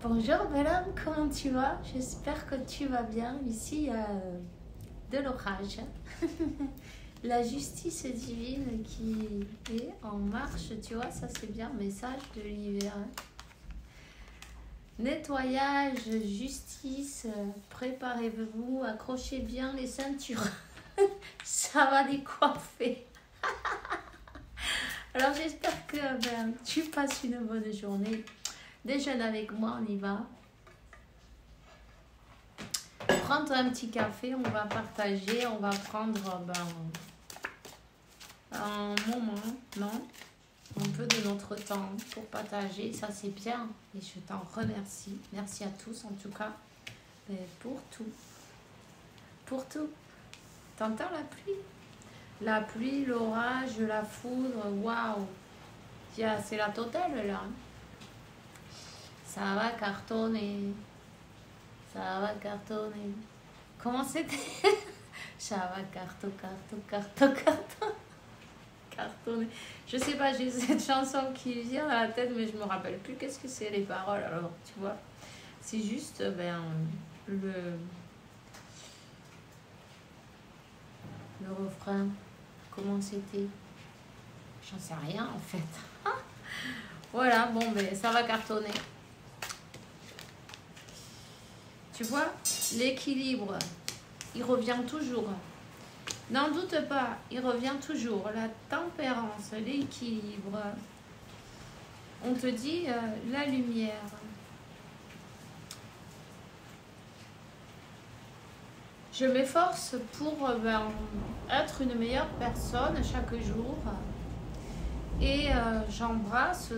Bonjour bel homme, comment tu vas? J'espère que tu vas bien. Ici, il y a de l'orage. La justice divine qui est en marche, tu vois, ça c'est bien, message de l'hiver. Nettoyage, justice, préparez-vous, accrochez bien les ceintures. Ça va décoiffer. Alors j'espère que tu passes une bonne journée. Déjeune avec moi, on y va. Prends-toi un petit café, on va partager, on va prendre un moment, non? Un peu de notre temps pour partager, ça c'est bien et je t'en remercie. Merci à tous en tout cas pour tout. Pour tout. T'entends la pluie? La pluie, l'orage, la foudre, waouh! C'est la totale là. Ça va cartonner. Ça va cartonner. Comment c'était? Ça va cartonner. Je sais pas, j'ai cette chanson qui vient à la tête, mais je me rappelle plus qu'est-ce que c'est les paroles. Alors, tu vois, c'est juste le refrain. Comment c'était? J'en sais rien en fait. Voilà, bon, ça va cartonner. Tu vois, l'équilibre, il revient toujours. N'en doute pas, il revient toujours. La tempérance, l'équilibre. On te dit la lumière. Je m'efforce pour être une meilleure personne chaque jour. Et j'embrasse,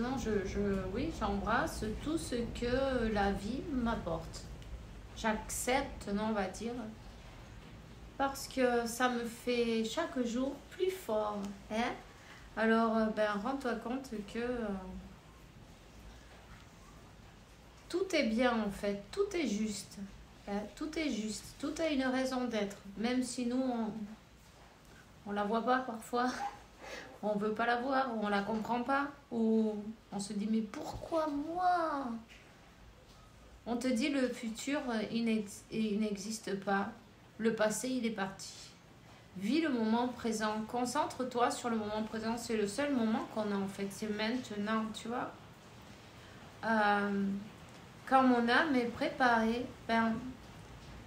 j'embrasse tout ce que la vie m'apporte. J'accepte, on va dire, parce que ça me fait chaque jour plus fort. Hein? Alors, rends-toi compte que tout est bien en fait, tout est juste. Hein? Tout est juste, tout a une raison d'être. Même si nous, on la voit pas parfois, on veut pas la voir, ou on la comprend pas, ou on se dit mais pourquoi moi? On te dit le futur, il n'existe pas. Le passé, il est parti. Vis le moment présent. Concentre-toi sur le moment présent. C'est le seul moment qu'on a en fait. C'est maintenant, tu vois. Quand mon âme est préparée,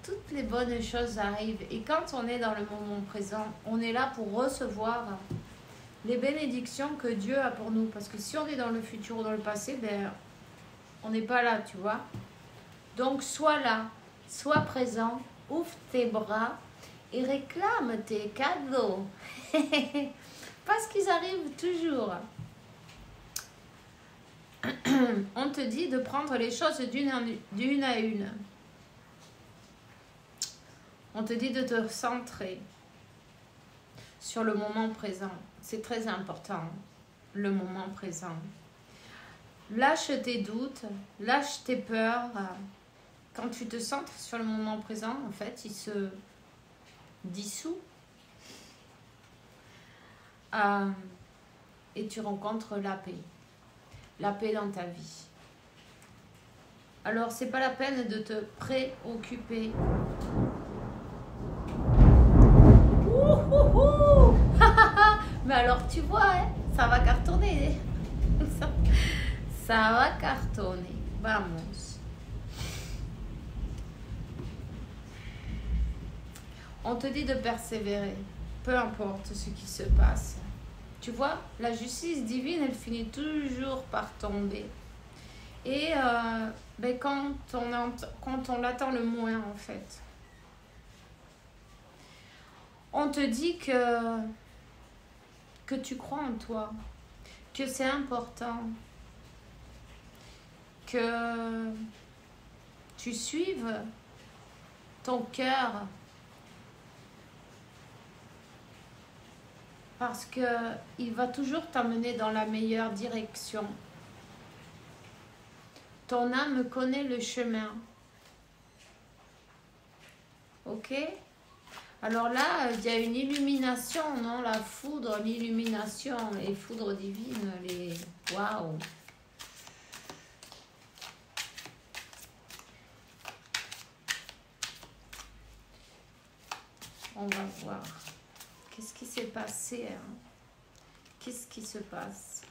toutes les bonnes choses arrivent. Et quand on est dans le moment présent, on est là pour recevoir les bénédictions que Dieu a pour nous. Parce que si on est dans le futur ou dans le passé, on n'est pas là, tu vois. Donc, sois là, sois présent, ouvre tes bras et réclame tes cadeaux. Parce qu'ils arrivent toujours. On te dit de prendre les choses d'une à une. On te dit de te centrer sur le moment présent. C'est très important, le moment présent. Lâche tes doutes, lâche tes peurs. Quand tu te centres sur le moment présent, en fait, il se dissout. Et tu rencontres la paix. La paix dans ta vie. Alors, c'est pas la peine de te préoccuper. Mais alors, tu vois, hein, ça va cartonner. Ça va cartonner. Vamos. On te dit de persévérer, peu importe ce qui se passe. Tu vois, la justice divine, elle finit toujours par tomber. Et quand on l'attend le moins, en fait. On te dit que tu crois en toi, que c'est important, que tu suives ton cœur. Parce qu'il va toujours t'amener dans la meilleure direction. Ton âme connaît le chemin. Ok? Alors là, il y a une illumination, non? La foudre, l'illumination, les foudres divines, les... Waouh! On va voir. Qu'est-ce qui s'est passé, hein? Qu'est-ce qui se passe?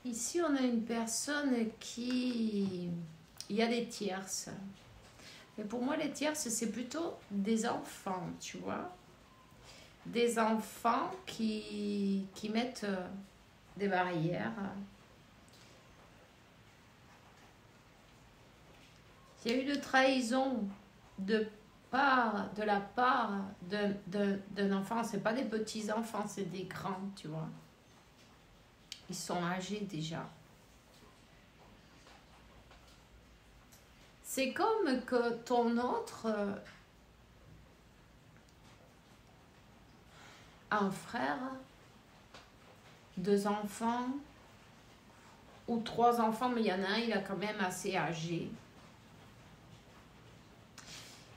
Ici, on a une personne qui... Il y a des tierces. Mais pour moi, les tierces, c'est plutôt des enfants, tu vois. Des enfants qui mettent des barrières. Il y a eu de trahison de la part d'un enfant. Ce n'est pas des petits enfants, c'est des grands, tu vois. Ils sont âgés déjà. C'est comme que ton autre a un frère, 2 enfants, ou 3 enfants, mais il y en a un, il est quand même assez âgé.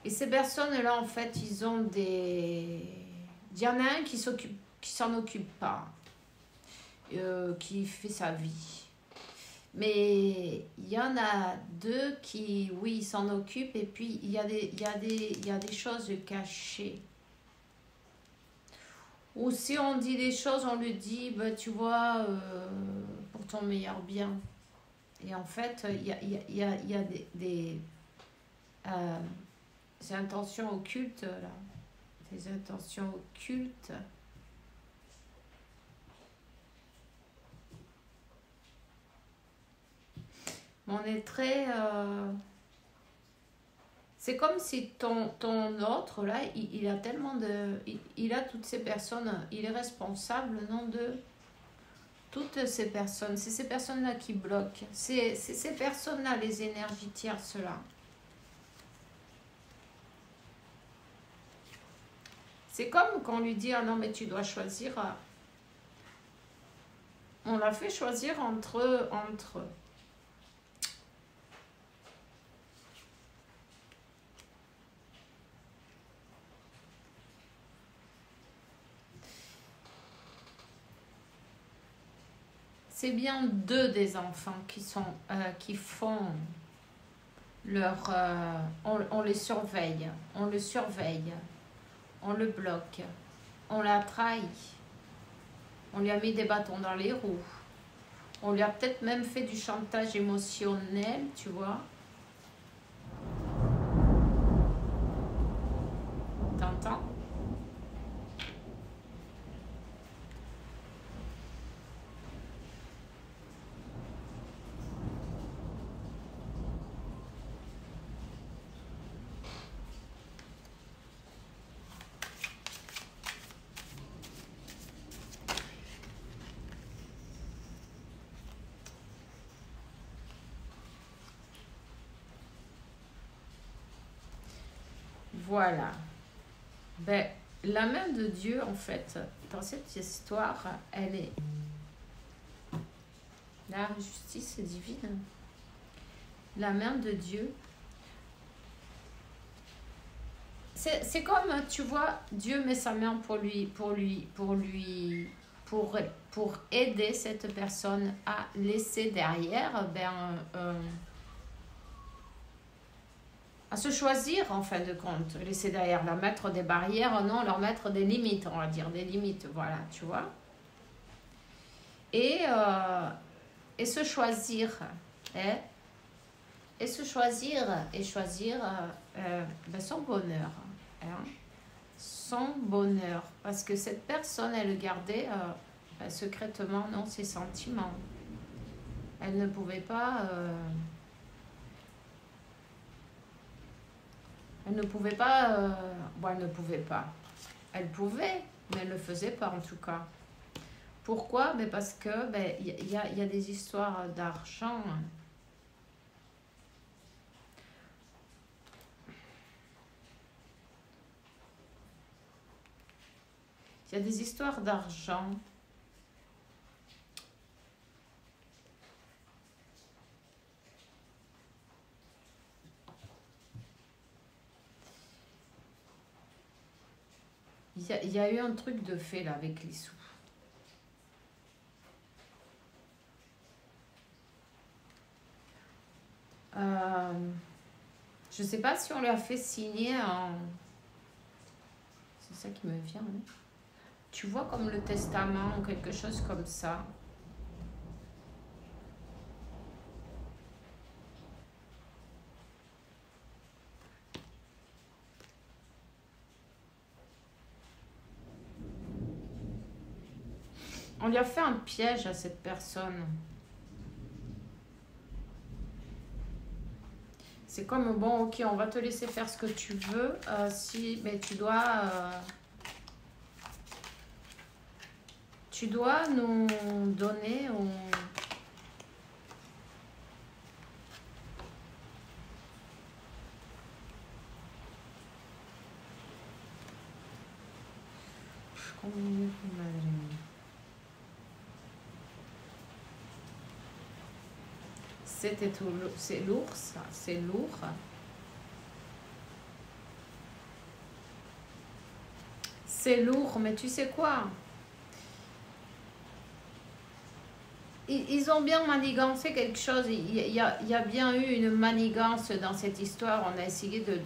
Et ces personnes-là, en fait, ils ont des... Il y en a un qui s'en occupe pas, qui fait sa vie. Mais il y en a 2 qui, oui, ils s'en occupent, et puis il y a des choses cachées. Ou si on dit des choses, on lui dit, bah, tu vois, pour ton meilleur bien. Et en fait, il y a des intentions occultes, là. Des intentions occultes. On est très... C'est comme si ton autre, là, il a tellement de... Il a toutes ces personnes, il est responsable, non, de toutes ces personnes. C'est ces personnes-là qui bloquent. C'est ces personnes-là, les énergies tierces, là. C'est comme quand on lui dit, ah non, mais tu dois choisir. On l'a fait choisir entre c'est bien 2 des enfants qui font leur... on les surveille, on le surveille, on le bloque, on l'a trahi, on lui a mis des bâtons dans les roues, on lui a peut-être même fait du chantage émotionnel, tu vois. T'entends? Voilà. Ben, la main de Dieu, en fait, dans cette histoire, elle est... La justice divine. La main de Dieu. C'est comme, tu vois, Dieu met sa main pour aider cette personne à laisser derrière, à se choisir en fin de compte, laisser derrière, leur mettre des barrières, non, leur mettre des limites, on va dire, des limites, voilà, tu vois. Et se choisir, hein, et se choisir, et choisir son bonheur, hein, son bonheur, parce que cette personne, elle gardait secrètement, non, ses sentiments. Elle ne pouvait pas... Elle ne pouvait pas... bon, elle ne pouvait pas. Elle pouvait, mais elle ne le faisait pas en tout cas. Pourquoi? Parce que y a des histoires d'argent. Il y a des histoires d'argent. Il y a eu un truc de fait là avec les sous. Je sais pas si on lui a fait signer un... C'est ça qui me vient. Hein. Tu vois comme le testament ou quelque chose comme ça. On lui a fait un piège à cette personne. C'est comme, bon, ok, on va te laisser faire ce que tu veux. Mais tu dois nous donner... C'est lourd, ça. C'est lourd. C'est lourd, mais tu sais quoi? Ils ont bien manigancé quelque chose. Il y a bien eu une manigance dans cette histoire. On a essayé de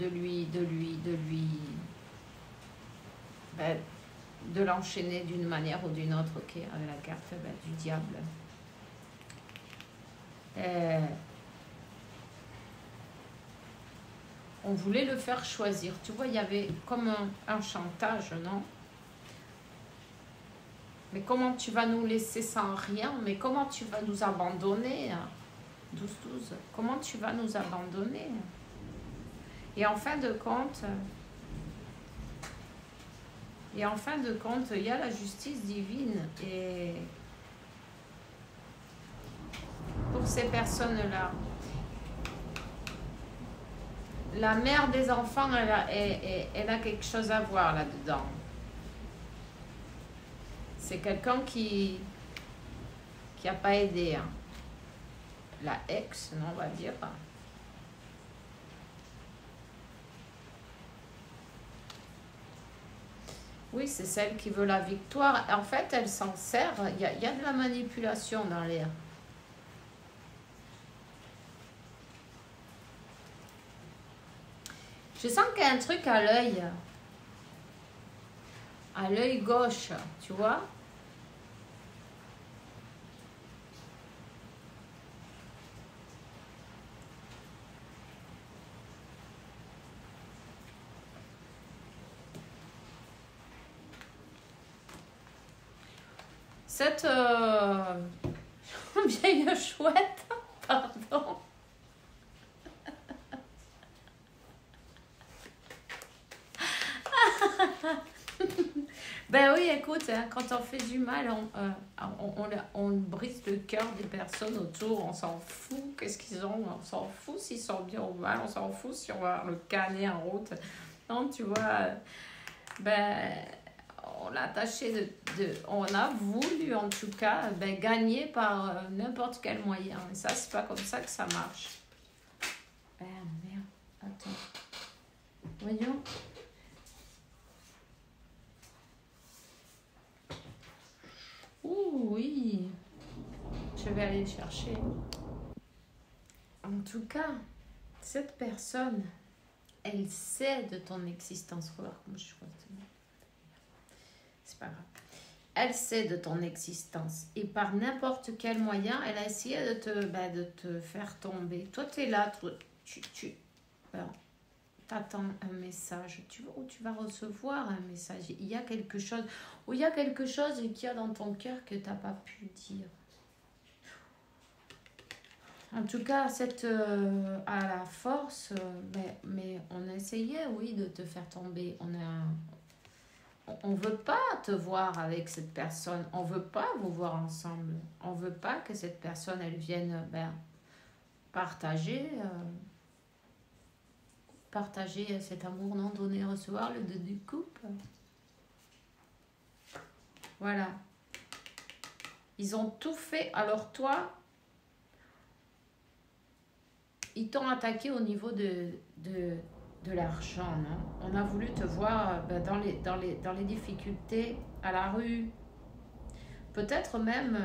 l'enchaîner d'une manière ou d'une autre, ok, avec la carte du diable. On voulait le faire choisir. Tu vois, il y avait comme un chantage, non? Mais comment tu vas nous laisser sans rien? Mais comment tu vas nous abandonner? 12-12. Comment tu vas nous abandonner? Et en fin de compte, il y a la justice divine. Et pour ces personnes-là, la mère des enfants, elle a quelque chose à voir là-dedans. C'est quelqu'un qui n'a pas aidé. Hein. La ex, non, on va dire. Oui, c'est celle qui veut la victoire. En fait, elle s'en sert. Il y a de la manipulation dans l'air. Je sens qu'il y a un truc à l'œil. À l'œil gauche, tu vois? Cette vieille chouette, pardon. Ben oui, écoute, hein, quand on fait du mal, on brise le cœur des personnes autour, on s'en fout, qu'est-ce qu'ils ont, on s'en fout s'ils sont bien ou mal, on s'en fout si on va le canner en route. Non, tu vois, ben, on l'a attaché on a voulu en tout cas gagner par n'importe quel moyen. Et ça, c'est pas comme ça que ça marche. Ben merde, attends. Voyons. Ouh, oui. Je vais aller le chercher. En tout cas, cette personne, elle sait de ton existence. Regarde comment je suis contente. C'est pas grave. Elle sait de ton existence. Et par n'importe quel moyen, elle a essayé de te faire tomber. Toi, tu es là. Tu attends un message. Tu vas recevoir un message. Il y a quelque chose. Ou il y a quelque chose qu'il y a dans ton cœur que tu n'as pas pu dire. En tout cas, à la force, mais on a essayé, oui, de te faire tomber. On ne veut pas te voir avec cette personne. On ne veut pas vous voir ensemble. On ne veut pas que cette personne, elle vienne partager cet amour non donné, recevoir le deux du couple. Voilà. Ils ont tout fait. Alors toi, ils t'ont attaqué au niveau de l'argent, non? On a voulu te voir dans les difficultés à la rue. Peut-être même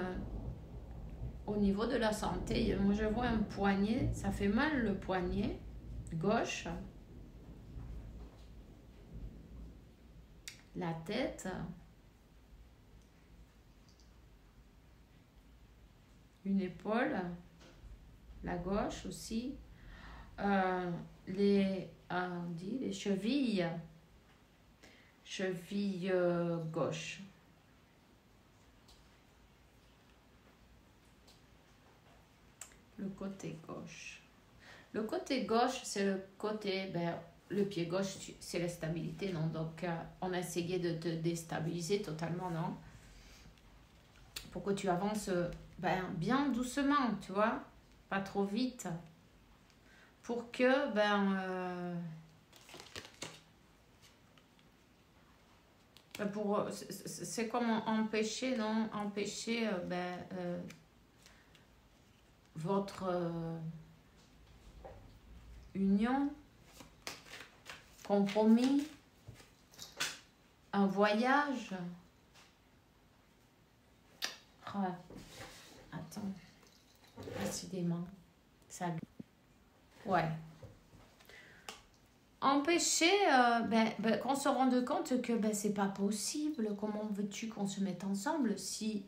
au niveau de la santé. Moi, je vois un poignet. Ça fait mal le poignet gauche. La tête. Une épaule. La gauche aussi. On dit les chevilles. Cheville gauche. Le côté gauche. Le côté gauche, c'est le côté, le pied gauche, c'est la stabilité, non? Donc, on a essayé de te déstabiliser totalement, non? Pour que tu avances bien doucement, tu vois? Pas trop vite. Pour que, c'est comme empêcher, non? Empêcher, votre union, compromis, un voyage. Ah, attends, décidément, ça. Ouais. Empêcher qu'on se rende compte que c'est pas possible. Comment veux-tu qu'on se mette ensemble si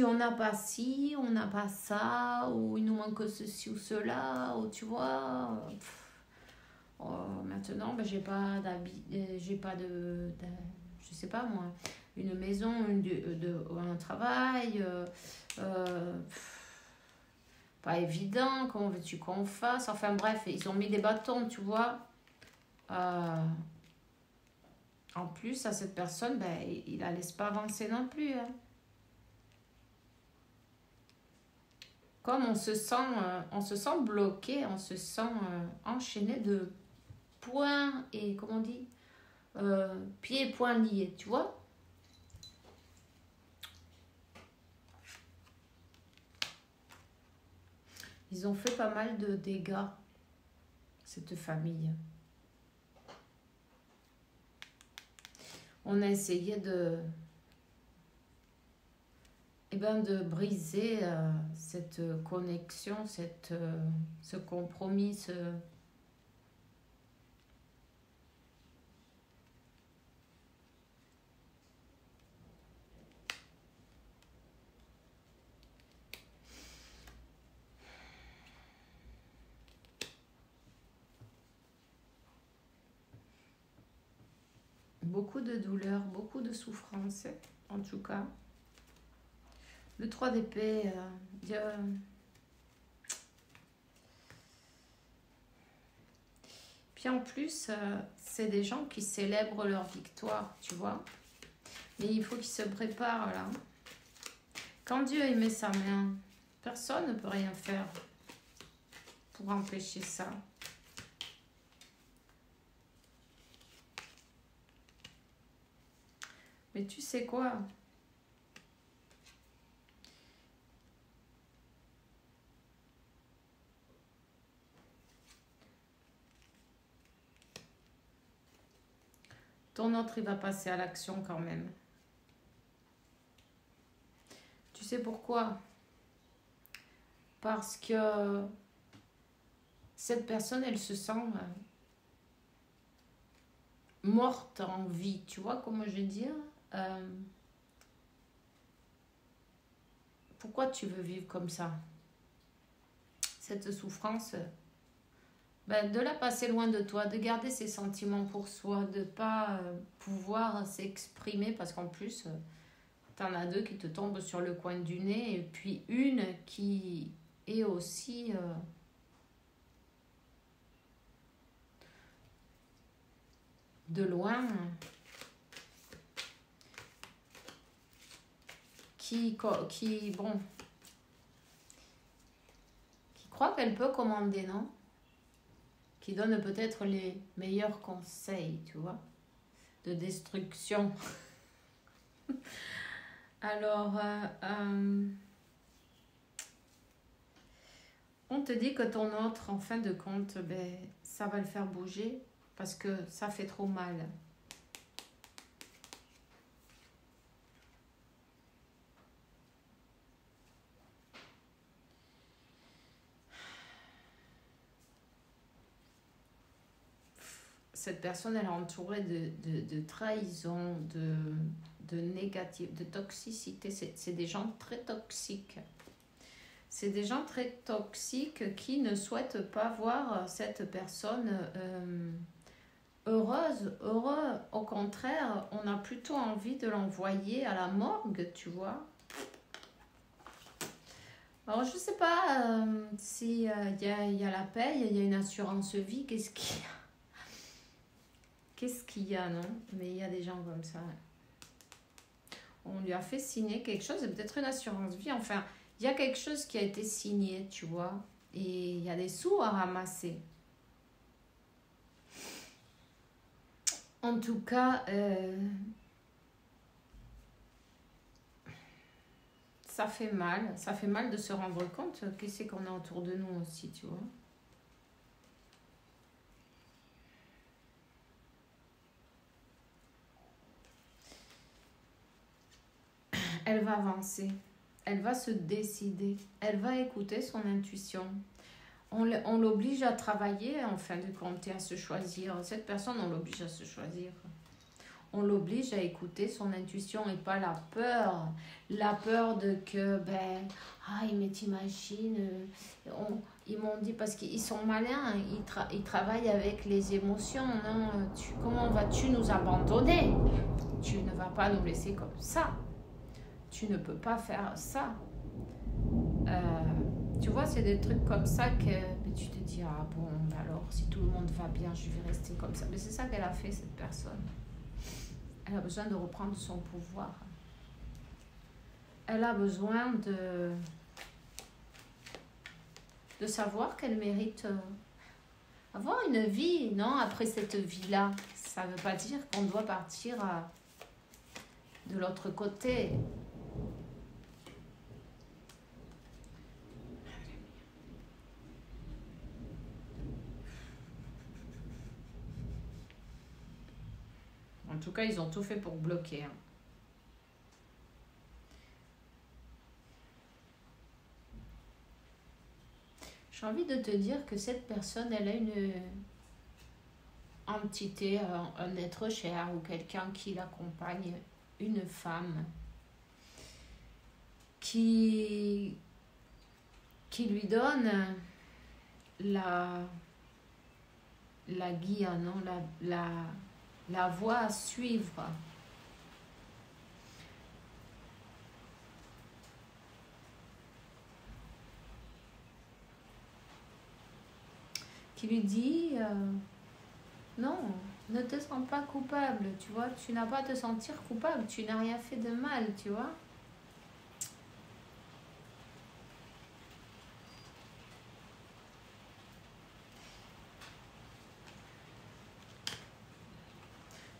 on n'a pas ci, on n'a pas ça, ou il nous manque ceci ou cela, ou tu vois. Maintenant, j'ai pas d'habit, j'ai pas je sais pas moi, une maison, un travail, pas évident, comment veux-tu qu'on fasse? Enfin bref, ils ont mis des bâtons, tu vois. En plus, à cette personne, il la laisse pas avancer non plus. Hein. Comme on se sent bloqué, on se sent enchaîné de poings et, comment on dit, pieds et poings liés, tu vois. Ils ont fait pas mal de dégâts, cette famille. On a essayé de briser cette connexion, ce compromis, beaucoup de douleur, beaucoup de souffrance, en tout cas. Le 3 d'épée, Puis en plus, c'est des gens qui célèbrent leur victoire, tu vois. Mais il faut qu'ils se préparent là. Quand Dieu y met sa main, personne ne peut rien faire pour empêcher ça. Mais tu sais quoi ? Ton autre, il va passer à l'action quand même. Tu sais pourquoi? Parce que cette personne, elle se sent morte en vie. Tu vois comment je veux dire? Pourquoi tu veux vivre comme ça? Cette souffrance, de la passer loin de toi, de garder ses sentiments pour soi, de ne pas pouvoir s'exprimer parce qu'en plus, t'en as deux qui te tombent sur le coin du nez et puis une qui est aussi de loin, qui croit qu'elle peut commander, non? Qui donne peut-être les meilleurs conseils, tu vois, de destruction. Alors, on te dit que ton autre, en fin de compte, ben, ça va le faire bouger parce que ça fait trop mal. Cette personne, elle est entourée de trahison, de négatif, de toxicité. C'est des gens très toxiques. C'est des gens très toxiques qui ne souhaitent pas voir cette personne heureuse, heureux. Au contraire, on a plutôt envie de l'envoyer à la morgue, tu vois. Alors, je sais pas si y a la paye, il y a une assurance vie, qu'est-ce qu'il y a? Qu'est-ce qu'il y a, non? Mais il y a des gens comme ça. On lui a fait signer quelque chose, peut-être une assurance vie. Enfin, il y a quelque chose qui a été signé, tu vois. Et il y a des sous à ramasser. En tout cas, ça fait mal. Ça fait mal de se rendre compte qu'est-ce qu'on a autour de nous aussi, tu vois. Elle va avancer, elle va se décider, elle va écouter son intuition. On l'oblige à travailler en fin de compte et à se choisir. Cette personne, on l'oblige à se choisir. On l'oblige à écouter son intuition et pas la peur. La peur de que, ben, mais t'imagines, ils m'ont dit, parce qu'ils sont malins, ils travaillent avec les émotions. Non, comment vas-tu nous abandonner? Tu ne vas pas nous laisser comme ça. Tu ne peux pas faire ça. Tu vois, c'est des trucs comme ça que tu te dis, ah bon, alors si tout le monde va bien, je vais rester comme ça. Mais c'est ça qu'elle a fait, cette personne. Elle a besoin de reprendre son pouvoir. Elle a besoin de savoir qu'elle mérite avoir une vie, non, après cette vie-là. Ça ne veut pas dire qu'on doit partir de l'autre côté. En tout cas, ils ont tout fait pour bloquer. J'ai envie de te dire que cette personne, elle a une entité, un être cher ou quelqu'un qui l'accompagne, une femme qui lui donne la guide, non, la voie à suivre. Qui lui dit non, ne te sens pas coupable, tu vois, tu n'as pas à te sentir coupable, tu n'as rien fait de mal, tu vois.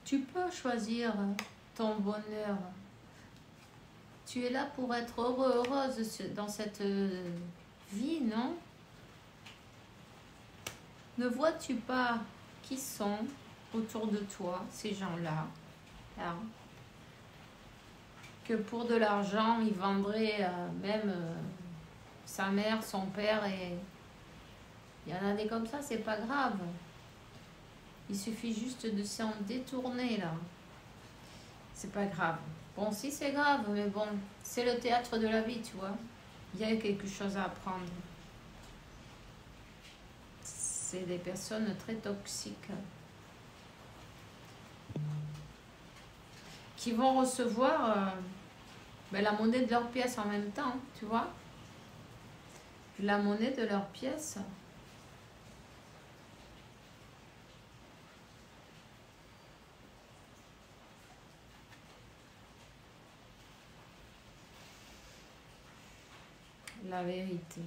Tu peux choisir ton bonheur. Tu es là pour être heureux, heureuse dans cette vie, non? Ne vois-tu pas qui sont autour de toi, ces gens-là, là, que pour de l'argent, ils vendraient même sa mère, son père, et il y en a des comme ça, c'est pas grave. Il suffit juste de s'en détourner, là. C'est pas grave. Bon, si c'est grave, mais bon, c'est le théâtre de la vie, tu vois. Il y a quelque chose à apprendre. C'est des personnes très toxiques qui vont recevoir la monnaie de leur pièce en même temps, tu vois. La monnaie de leur pièce. La vérité.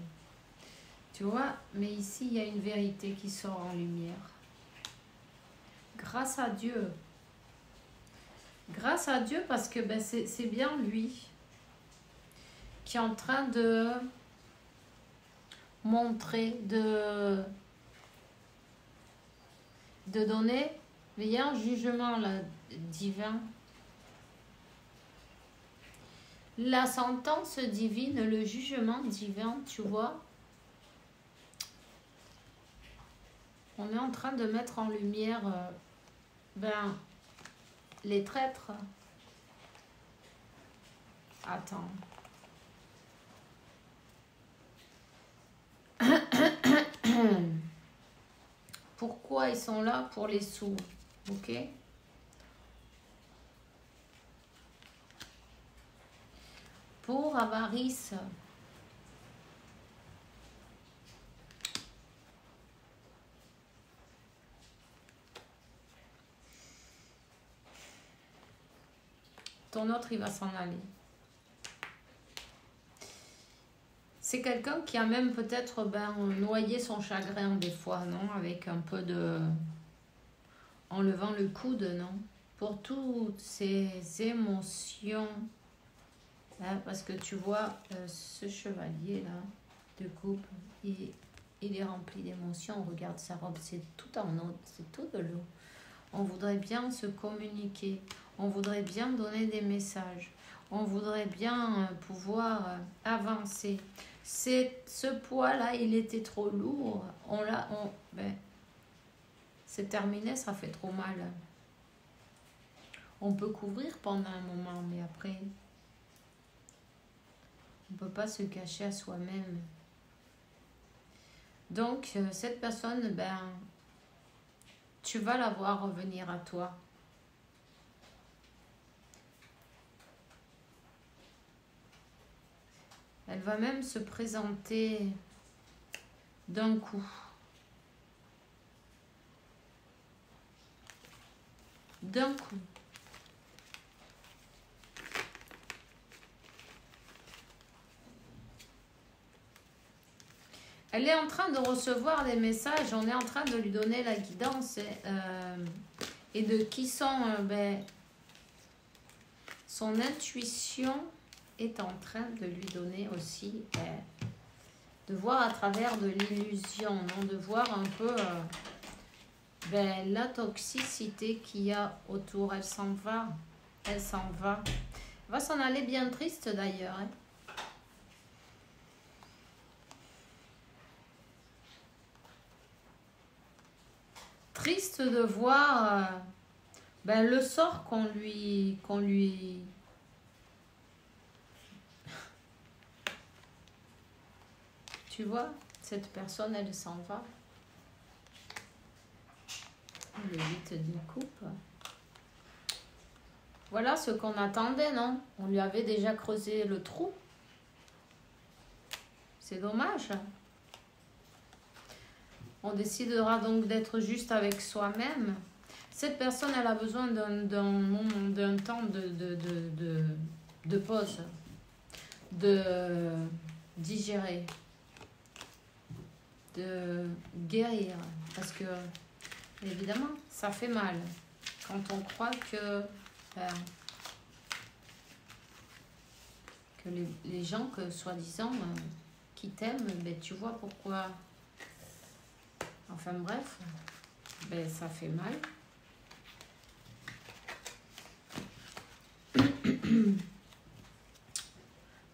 Tu vois, mais ici, il y a une vérité qui sort en lumière. Grâce à Dieu, Grâce à Dieu, parce que ben, c'est bien lui qui est en train de montrer, de donner. Il y a un jugement là, divin. La sentence divine, le jugement divin, tu vois. On est en train de mettre en lumière ben, les traîtres. Attends. Pourquoi ils sont là? Pour les sous. Ok? Pour avarice. Ton autre, il va s'en aller. C'est quelqu'un qui a même peut-être noyé son chagrin des fois, non? Avec un peu de... En levant le coude, non? Pour toutes ces émotions. Hein, parce que tu vois, ce chevalier-là, de coupe, il est rempli d'émotions. Regarde sa robe, c'est tout en eau, c'est tout de l'eau. On voudrait bien se communiquer. On voudrait bien donner des messages. On voudrait bien pouvoir avancer. Ce poids-là, il était trop lourd. C'est terminé, ça fait trop mal. On peut couvrir pendant un moment, mais après, on ne peut pas se cacher à soi-même. Donc, cette personne, tu vas la voir revenir à toi. Elle va même se présenter d'un coup. D'un coup. Elle est en train de recevoir des messages, on est en train de lui donner la guidance et de qui sont... son intuition est en train de lui donner aussi de voir à travers de l'illusion, non, de voir un peu la toxicité qu'il y a autour. Elle s'en va, elle s'en va. Elle va s'en aller bien triste d'ailleurs. Hein. Triste de voir le sort qu'on lui tu vois, cette personne, elle s'en va. Le 8 de coupe. Voilà ce qu'on attendait, non? On lui avait déjà creusé le trou. C'est dommage. On décidera donc d'être juste avec soi-même. Cette personne, elle a besoin d'un temps de pause, de digérer, de guérir. Parce que, évidemment, ça fait mal quand on croit que les gens que soi-disant qui t'aiment, tu vois pourquoi. Enfin bref, ça fait mal.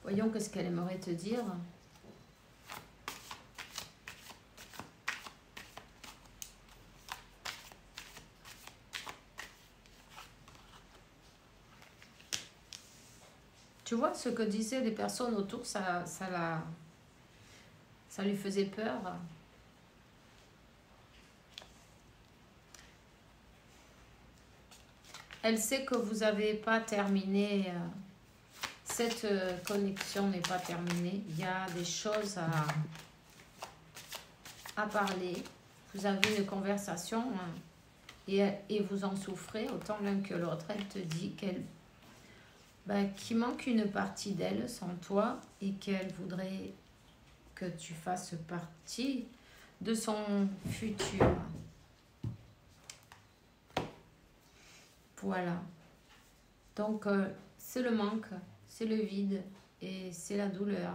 Voyons qu'est-ce qu'elle aimerait te dire. Tu vois, ce que disaient les personnes autour, ça lui faisait peur. Elle sait que vous n'avez pas terminé, cette connexion n'est pas terminée. Il y a des choses à parler. Vous avez une conversation et vous en souffrez autant l'un que l'autre. Elle te dit qu'il manque une partie d'elle sans toi et qu'elle voudrait que tu fasses partie de son futur. Voilà. Donc, c'est le manque, c'est le vide et c'est la douleur.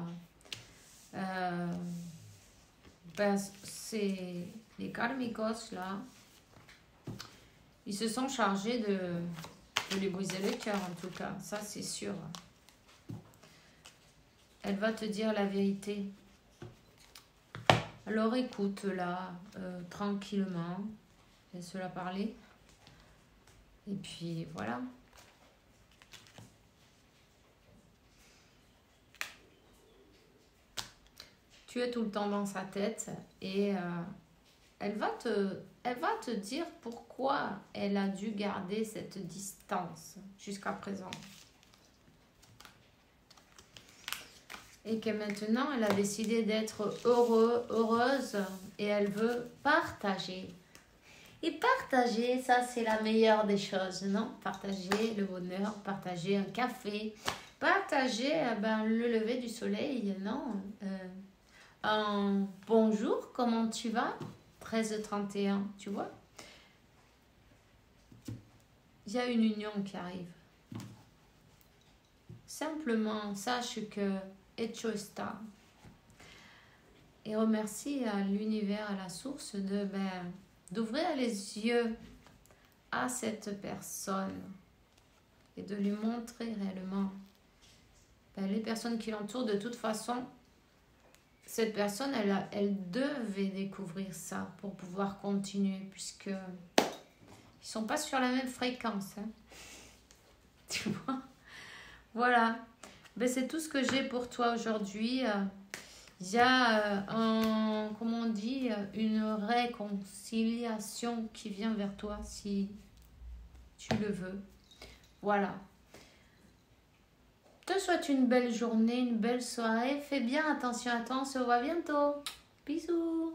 C'est les karmikos, là, ils se sont chargés de lui briser le cœur, en tout cas. Ça, c'est sûr. Elle va te dire la vérité. Alors, écoute-la tranquillement. Laisse-la parler. Et puis, voilà. Tu es tout le temps dans sa tête et elle va te dire pourquoi elle a dû garder cette distance jusqu'à présent. Et que maintenant, elle a décidé d'être heureuse et elle veut partager. Et partager, ça c'est la meilleure des choses, non? Partager le bonheur, partager un café, partager le lever du soleil, non? Un bonjour, comment tu vas? 13h31, tu vois? Il y a une union qui arrive. Simplement, sache que hecho está. Et remercie à l'univers, à la source d'ouvrir les yeux à cette personne et de lui montrer réellement les personnes qui l'entourent. De toute façon, cette personne, elle devait découvrir ça pour pouvoir continuer, puisque ils sont pas sur la même fréquence. Hein. Tu vois? Voilà. C'est tout ce que j'ai pour toi aujourd'hui. Il y a, comment on dit, une réconciliation qui vient vers toi si tu le veux. Voilà. Je te souhaite une belle journée, une belle soirée. Fais bien attention à toi. On se revoit bientôt. Bisous.